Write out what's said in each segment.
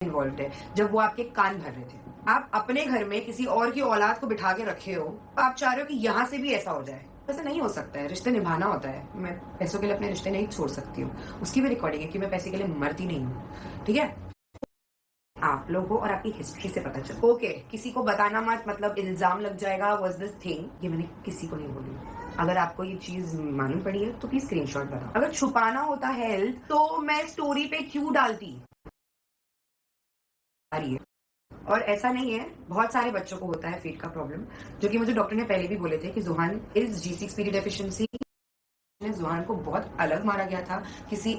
Involve है, जब वो आपके कान भर रहे थे। आप अपने घर में किसी और की औलाद को बिठा के रखे हो, आप चाह रहे हो कि यहाँ से भी ऐसा हो जाए। ऐसा नहीं हो सकता है, रिश्ते निभाना होता है। मैं पैसों के लिए अपने रिश्ते नहीं छोड़ सकती हूँ। उसकी भी रिकॉर्डिंग है कि मैं पैसे के लिए मरती नहीं हूँ, ठीक है। आप लोगों और आपकी हिस्ट्री से पता चल। ओके, किसी को बताना मत, मतलब इल्जाम लग जाएगा, वाज दिस थिंग। ये मैंने किसी को नहीं बोली। अगर आपको ये चीज मालूम पड़ी है तो प्लीज स्क्रीनशॉट बनाओ। अगर छुपाना होता हेल्थ तो मैं स्टोरी पे क्यों डालती। और ऐसा नहीं है, बहुत सारे बच्चों को होता है फीट का प्रॉब्लम, जो कि मुझे डॉक्टर ने पहले भी बोले थे कि जुहान इज G6PD डेफिशिएंसी। जुहान को बहुत अलग मारा गया था, किसी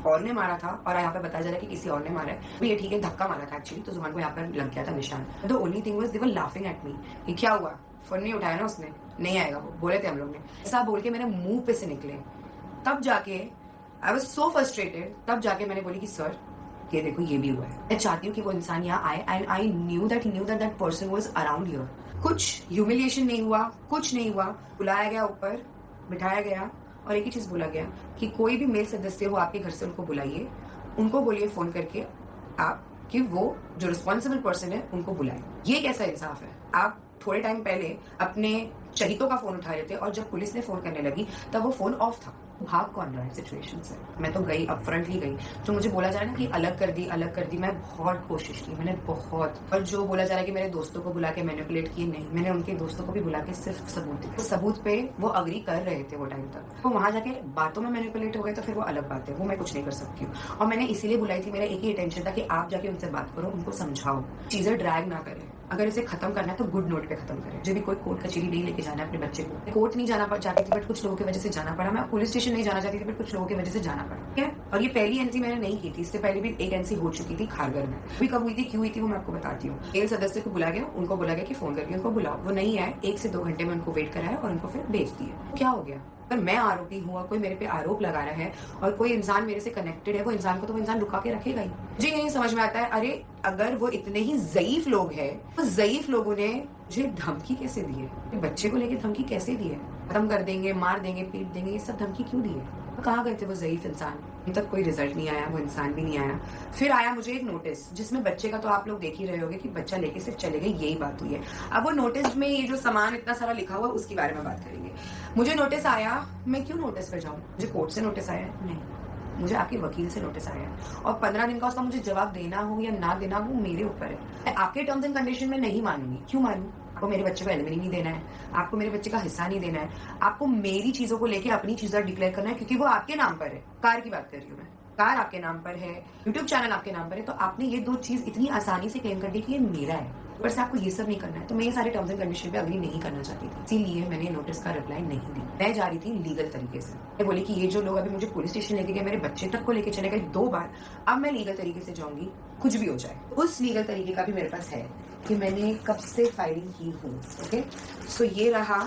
और ने मारा था, और यहाँ पे बताया जा रहा है कि किसी और ने मारा है। तो ये ठीक है, धक्का मारा था एक्चुअली, तो जुहान को यहाँ पर लग गया था निशान। The only thing was they were laughing at me कि क्या हुआ, फोन नहीं उठाया ना उसने, नहीं आएगा वो, बोले थे हम लोग ने। ऐसा बोल के मेरे मुंह पे से निकले, तब जाके आई वाज सो फ्रस्ट्रेटेड। तब जाके मैंने बोली कि सर ये देखो ये भी हुआ है। मैं चाहती हूँ कि वो इंसान यहाँ आए, and I knew that person was around here. कुछ ह्यूमिलिएशन नहीं हुआ, कुछ नहीं हुआ। बुलाया गया ऊपर, बिठाया गया, और एक ही चीज बोला गया कि कोई भी मेल सदस्य हो आपके घर से, उनको बुलाइए, उनको बोलिए फोन करके आप कि वो जो रिस्पॉन्सिबल पर्सन है उनको बुलाए। ये कैसा इंसाफ है। आप थोड़े टाइम पहले अपने चहितों का फोन उठा रहे थे, और जब पुलिस ने फोन करने लगी तब वो फोन ऑफ था। भाग कौन रहा है सिचुएशन से। मैं तो गई, अपफ्रंटली गई। जो मुझे बोला जा रहा है ना कि अलग कर दी, मैं बहुत कोशिश की, मैंने बहुत। और जो बोला जा रहा है कि मेरे दोस्तों को बुला के मैनिपुलेट किए, नहीं, मैंने उनके दोस्तों को भी बुला के सिर्फ सबूत दिए। सबूत पे वो अग्री कर रहे थे वो टाइम तक। तो वहां जाके बातों में मैनिपुलेट हो गए तो फिर वो अलग बात है, वो मैं कुछ नहीं कर सकती हूँ। और मैंने इसीलिए बुलाई थी, मेरा एक ही इंटेंशन था कि आप जाके उनसे बात करो, उनको समझाओ, चीजें ड्रैग ना करें। अगर इसे खत्म करना है तो गुड नोट पे खत्म करें। जो भी कोई कोर्ट कचेरी नहीं लेके जाना है अपने बच्चे को। कोर्ट नहीं जाना चाहती थी बट कुछ लोगों की वजह से जाना पड़ा। मैं पुलिस स्टेशन नहीं जाना चाहती थी बट कुछ लोगों की वजह से जाना पड़ा, ठीक है। और ये पहली एनसी मैंने नहीं की थी, इससे पहले भी एक एनसी हो चुकी थी खारगर में। अभी कब हुई थी, क्यों हुई थी, वो मैं आपको बताती हूँ। मेल सदस्य को बुला गया, उनको बोला गया कि फोन करके उनको बुलाओ, वो नहीं आए। 1 से 2 घंटे में उनको वेट कराया और उनको फिर भेज दिए। क्या हो गया। अगर मैं आरोपी हूँ और कोई मेरे पे आरोप लगा रहा है और कोई इंसान मेरे से कनेक्टेड है, वो इंसान को तो वो इंसान रुका के रखेगा ही। मुझे यही समझ में आता है, अरे अगर वो इतने ही ज़ईफ लोग हैं, तो ज़ईफ लोगों ने मुझे धमकी कैसे दी है, बच्चे को लेके धमकी कैसे दी है, खत्म कर देंगे, मार देंगे, पीट देंगे, ये सब धमकी क्यों दी है। कहाँ गए थे वो ज़ईफ इंसान। अभी तक कोई रिजल्ट नहीं आया, वो इंसान भी नहीं आया। फिर आया मुझे एक नोटिस, जिसमें बच्चे का तो आप लोग देख ही रहे होगे कि बच्चा लेके सिर्फ चले गए, यही बात हुई है। अब वो नोटिस में ये जो सामान इतना सारा लिखा हुआ, उसके बारे में बात करेंगे। मुझे नोटिस आया, मैं क्यों नोटिस पे जाऊँ। मुझे कोर्ट से नोटिस आया नहीं, मुझे आपके वकील से नोटिस आया है, और 15 दिन का उसका मुझे जवाब देना हो या ना देना हो मेरे ऊपर है। मैं आपके टर्म्स एंड कंडीशन में नहीं मानूंगी। क्यों मानूं। आपको मेरे बच्चे को एलिमनी नहीं देना है, आपको मेरे बच्चे का हिस्सा नहीं देना है, आपको मेरी चीजों को लेके अपनी चीजें डिक्लेयर करना है, क्योंकि वो आपके नाम पर है। कार की बात कर रही हूँ मैं, कार आपके नाम पर है, यूट्यूब चैनल आपके नाम पर है, तो आपने ये 2 चीज इतनी आसानी से क्लेम कर दी कि ये मेरा है, ऊपर से आपको ये सब नहीं करना है। तो मैं ये सारे टर्म्स एंड कंडीशन पे अग्री नहीं करना चाहती थी, इसीलिए मैंने नोटिस का रिप्लाई नहीं दी। मैं जा रही थी लीगल तरीके से। मैं बोली कि ये जो लोग अभी मुझे पुलिस स्टेशन लेके गए, मेरे बच्चे तक को लेके चले गए 2 बार, अब मैं लीगल तरीके से जाऊंगी, कुछ भी हो जाए। उस लीगल तरीके का भी मेरे पास है कि मैंने कब से फाइलिंग की हूँ। ओके, सो ये रहा।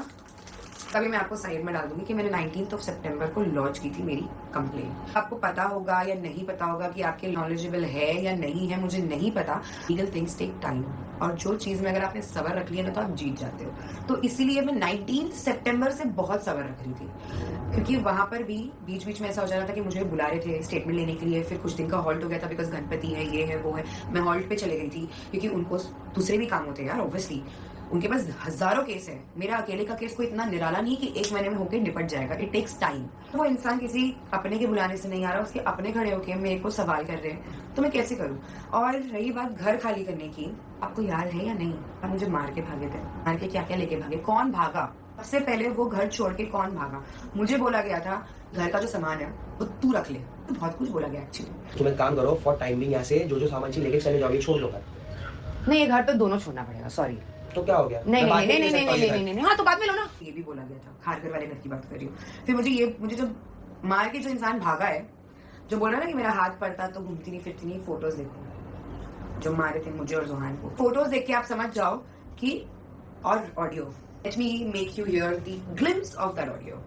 तभी मैं आपको साइड में डाल दूंगी कि मैंने 19 सितंबर को लॉन्च की थी मेरी कंप्लेंट। आपको पता होगा या नहीं पता होगा कि आपके नॉलेजेबल है या नहीं है, मुझे नहीं पता। लीगल थिंग्स टेक टाइम, और जो चीज में अगर आपने सबर रख लिया ना तो आप जीत जाते हो। तो इसीलिए मैं 19 सितंबर से बहुत सबर रख रही थी, क्योंकि वहां पर भी बीच बीच में ऐसा हो जा रहा था कि मुझे बुला रहे थे स्टेटमेंट लेने के लिए। फिर कुछ दिन का हॉल्ट हो गया था, बिकॉज गणपति है, ये है, वो है। मैं हॉल्ट पे चले गई थी, क्योंकि उनको दूसरे भी काम होते हैं यार, ऑब्वियसली उनके पास हजारों केस है। मेरा अकेले का केस कोई इतना निराला नहीं कि 1 महीने में होकर निपट जाएगा, इट टेक्स टाइम। वो इंसान किसी अपने के बुलाने से नहीं आ रहा, उसके अपने खड़े होके मेरे को सवाल कर रहे हैं, तो मैं कैसे करूं। और रही बात घर खाली करने की, आपको याद है या नहीं, आप मुझे मार के भागे थे। मार के क्या क्या लेके भागे, कौन भागा, सबसे पहले वो घर छोड़ के कौन भागा। मुझे बोला गया था घर का जो सामान है वो तू रख ले, तो बहुत कुछ बोला गया एक्चुअली। तुम एक काम करो, फॉर टाइम बिंग ऐसे जो सामान चीज लेके चले जाओगे, छोड़ दो घर। नहीं, ये घर तो दोनों छोड़ना पड़ेगा, सॉरी। तो क्या हो गया। नहीं, हाँ तो बाद में लो ना। ये भी बोला गया था, खारगर वाले घर की बात कर रही हूँ। फिर मुझे जब मार के जो इंसान भागा है, जो बोल रहा ना कि मेरा हाथ पड़ता तो घूमती नहीं फिरती नहीं, फोटोज देखो जो मारे थे मुझे और जुहान को। फोटोज देख के आप समझ जाओ कि, और audio, let me make you here the glimpse of that audio.